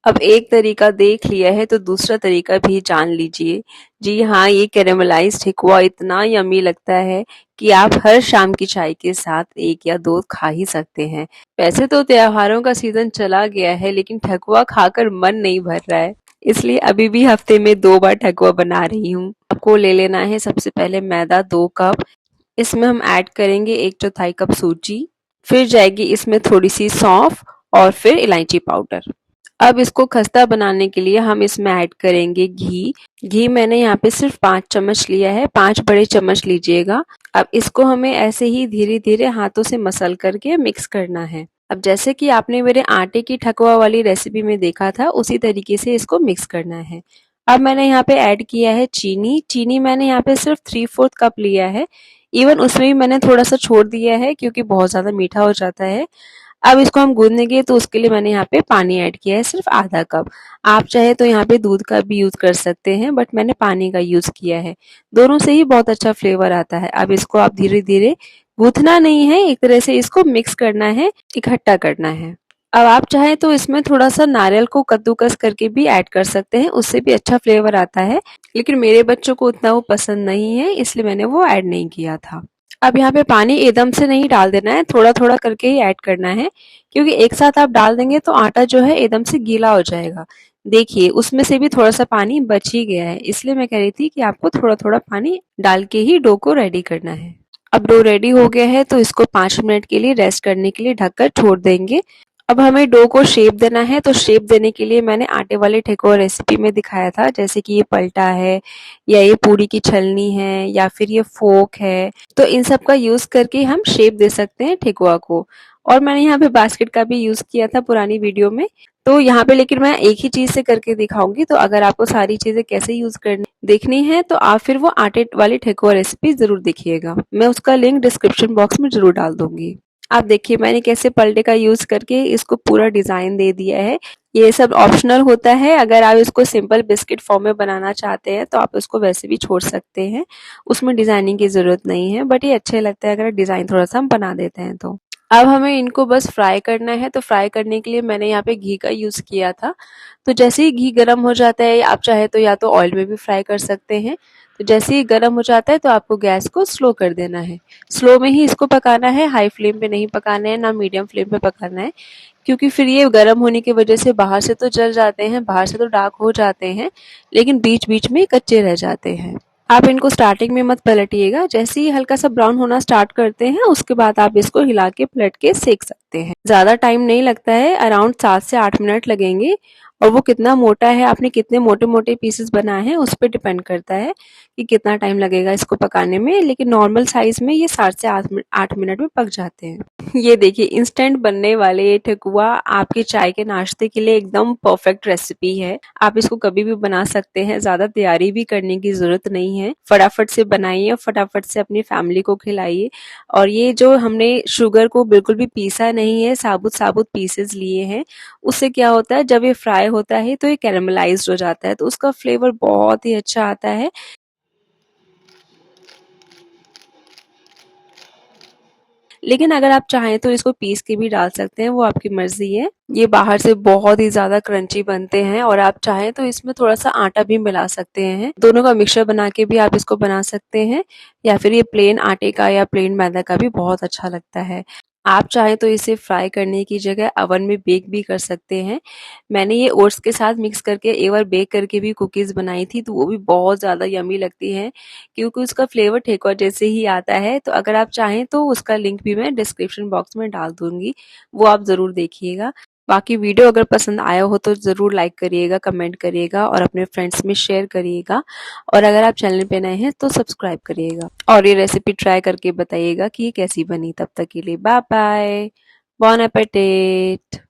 अब एक तरीका देख लिया है तो दूसरा तरीका भी जान लीजिए। जी हाँ, ये कैरेमलाइज्ड ठेकुआ इतना यम्मी लगता है कि आप हर शाम की चाय के साथ 1 या 2 खा ही सकते हैं। वैसे तो त्योहारों का सीज़न चला गया है, लेकिन ठेकुआ खाकर मन नहीं भर रहा है, इसलिए अभी भी हफ्ते में 2 बार ठेकुआ बना रही हूँ। आपको ले लेना है सबसे पहले मैदा 2 कप, इसमें हम ऐड करेंगे 1/4 कप सूजी, फिर जाएगी इसमें थोड़ी-सी सौंफ और फिर इलायची पाउडर। अब इसको खस्ता बनाने के लिए हम इसमें ऐड करेंगे घी। घी मैंने यहाँ पे सिर्फ 5 चम्मच लिया है, 5 बड़े चम्मच लीजिएगा। अब इसको हमें ऐसे ही धीरे-धीरे हाथों से मसल करके मिक्स करना है। अब जैसे कि आपने मेरे आटे की ठकुआ वाली रेसिपी में देखा था, उसी तरीके से इसको मिक्स करना है। अब मैंने यहाँ पे ऐड किया है चीनी। चीनी मैंने यहाँ पे सिर्फ 3/4 कप लिया है। इवन उसमें भी मैंने थोड़ा-सा छोड़ दिया है क्योंकि बहुत ज़्यादा मीठा हो जाता है। अब इसको हम गूँथेंगे तो उसके लिए मैंने यहाँ पे पानी ऐड किया है सिर्फ आधा कप। आप चाहे तो यहाँ पे दूध का भी यूज़ कर सकते हैं, बट मैंने पानी का यूज़ किया है। दोनों से ही बहुत अच्छा फ्लेवर आता है। अब इसको आप धीरे-धीरे गूँथना नहीं है, एक तरह से इसको मिक्स करना है, इकट्ठा करना है। अब आप चाहें तो इसमें थोड़ा-सा नारियल को कद्दूकस करके भी ऐड कर सकते हैं, उससे भी अच्छा फ्लेवर आता है। लेकिन मेरे बच्चों को उतना वो पसंद नहीं है, इसलिए मैंने वो ऐड नहीं किया था। अब यहाँ पे पानी एकदम से नहीं डाल देना है, थोड़ा-थोड़ा करके ही ऐड करना है, क्योंकि एक साथ आप डाल देंगे तो आटा जो है एकदम से गीला हो जाएगा। देखिए, उसमें से भी थोड़ा-सा पानी बच ही गया है, इसलिए मैं कह रही थी कि आपको थोड़ा-थोड़ा पानी डाल के ही डो को रेडी करना है। अब डो रेडी हो गया है तो इसको 5 मिनट के लिए रेस्ट करने के लिए ढककर छोड़ देंगे। अब हमें डो को शेप देना है, तो शेप देने के लिए मैंने आटे वाले ठेकुआ रेसिपी में दिखाया था, जैसे कि ये पलटा है या ये पूरी की छलनी है या फिर ये फोक है। तो इन सब का यूज़ करके हम शेप दे सकते हैं ठेकुआ को। और मैंने यहाँ पे बास्केट का भी यूज़ किया था पुरानी वीडियो में। तो यहाँ पे लेकिन मैं एक ही चीज़ से करके दिखाऊँगी, तो अगर आपको सारी चीज़ें कैसे यूज़ करनी देखनी है तो आप फिर वो आटे वाली ठेकुआ रेसिपी ज़रूर देखिएगा। मैं उसका लिंक डिस्क्रिप्शन बॉक्स में ज़रूर डाल दूँगी। आप देखिए मैंने कैसे पलटे का यूज़ करके इसको पूरा डिज़ाइन दे दिया है। ये सब ऑप्शनल होता है, अगर आप इसको सिंपल बिस्किट फॉर्म में बनाना चाहते हैं तो आप इसको वैसे भी छोड़ सकते हैं। उसमें डिज़ाइनिंग की ज़रूरत नहीं है, बट ये अच्छे लगता है अगर डिज़ाइन थोड़ा-सा हम बना देते हैं तो। अब हमें इनको बस फ्राई करना है, तो फ्राई करने के लिए मैंने यहाँ पे घी का यूज़ किया था। तो जैसे ही घी गरम हो जाता है, आप चाहे तो या तो ऑयल में भी फ्राई कर सकते हैं। तो जैसे ही गरम हो जाता है तो आपको गैस को स्लो कर देना है। स्लो में ही इसको पकाना है, हाई फ्लेम पे नहीं पकाना है, ना मीडियम फ्लेम पे पकाना है, क्योंकि फिर ये गरम होने की वजह से बाहर से तो जल जाते हैं, बाहर से तो डार्क हो जाते हैं, लेकिन बीच-बीच में कच्चे रह जाते हैं। आप इनको स्टार्टिंग में मत पलटिएगा, जैसे ही हल्का सा ब्राउन होना स्टार्ट करते हैं उसके बाद आप इसको हिला के पलट के सेक सकते हैं। ज़्यादा टाइम नहीं लगता है, अराउंड 7 से 8 मिनट लगेंगे। और वो कितना मोटा है, आपने कितने मोटे-मोटे पीसेस बनाए हैं उस पे डिपेंड करता है कि कितना टाइम लगेगा इसको पकाने में, लेकिन नॉर्मल साइज़ में ये 7 से 8 मिनट में पक जाते हैं। ये देखिए इंस्टेंट बनने वाले ये ठेकुआ आपके चाय के नाश्ते के लिए एकदम परफेक्ट रेसिपी है। आप इसको कभी भी बना सकते हैं, ज़्यादा तैयारी भी करने की ज़रूरत नहीं है। फटाफट से बनाइए और फटाफट से अपनी फैमिली को खिलाइए। और ये जो हमने शुगर को बिल्कुल भी पीसा नहीं है, साबुत-साबुत पीसेस लिए हैं, उससे क्या होता है जब ये फ्राई होता है तो ये कैरेमलाइज़्ड हो जाता है, तो उसका फ्लेवर बहुत ही अच्छा आता है। लेकिन अगर आप चाहें तो इसको पीस के भी डाल सकते हैं, वो आपकी मर्ज़ी है। ये बाहर से बहुत ही ज़्यादा क्रंची बनते हैं और आप चाहें तो इसमें थोड़ा-सा आटा भी मिला सकते हैं। दोनों का मिक्सचर बना के भी आप इसको बना सकते हैं, या फिर ये प्लेन आटे का या प्लेन मैदा का भी बहुत अच्छा लगता है। आप चाहें तो इसे फ्राई करने की जगह ओवन में बेक भी कर सकते हैं। मैंने ये ओट्स के साथ मिक्स करके एक बार बेक करके भी कुकीज़ बनाई थी, तो वो भी बहुत ज़्यादा यम्मी लगती हैं, क्योंकि उसका फ्लेवर ठेकुआ जैसे ही आता है। तो अगर आप चाहें तो उसका लिंक भी मैं डिस्क्रिप्शन बॉक्स में डाल दूँगी, वो आप ज़रूर देखिएगा। बाकी वीडियो अगर पसंद आया हो तो ज़रूर लाइक करिएगा, कमेंट करिएगा और अपने फ्रेंड्स में शेयर करिएगा। और अगर आप चैनल पे नए हैं तो सब्सक्राइब करिएगा और ये रेसिपी ट्राई करके बताइएगा कि ये कैसी बनी। तब तक के लिए बाय बाय, बॉन एपेटिट।